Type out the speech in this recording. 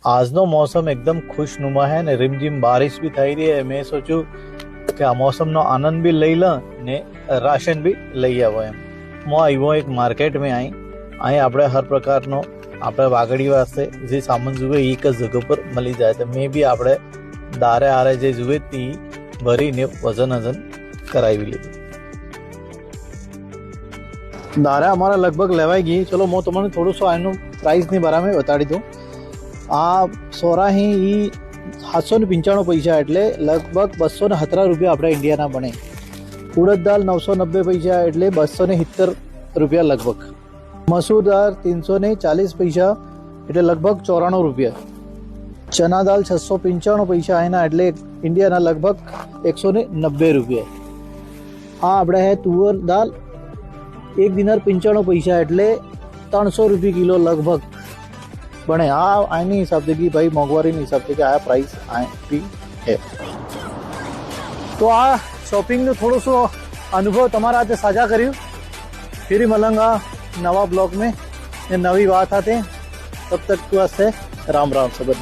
આજનો મોસમ એકદમ ખુશનુમા है ને रिमझिम बारिश भी થઈ રહી है। मैं सोचू કે આ મોસમનો આનંદ भी લઈ લ ને રાશન भी લઈ આવો એમ। હું આવ્યો એક માર્કેટ में અહીં આપણે હર પ્રકારનો આપણે વાગડી વાસ્તે જે સામાન જોઈએ એક જ જગ્યા પર મળી જાય। તો મેં બી આપણે દારે આરે જે જોઈએ તે ભરીને વજન કરાવી લીધું। दारा हमारा लगभग लेवाई गई। चलो मैं तुमने थोड़ा सा आनो प्राइस ने बारे में बताड़ी दूँ। आ सोरा ही 795 पैसा एटले लगभग 217 रुपया अपने इंडिया बने। उड़द दाल 990 पैसा एटले 270 रुपया लगभग। मसूर दाल 340 पैसा एटले लगभग 94 रुपया। चना दाल 695 पैसा है ना एटले इंडिया लगभग 190 रुपया। हाँ अपने है तुअर दाल 1 दिनार 95 पैसा एटले 300 रुपये किलो लगभग बने। आने हिसाब से कि भाई मोंघवारी हिसाब से आया प्राइस भी है। तो आ शॉपिंग थोड़ो सो अनुभव तमारा हाथे साझा कर्यु। फिर मलंगा नवा ब्लॉग में नवी बात आते। तब तक वास्ते राम राम सबन।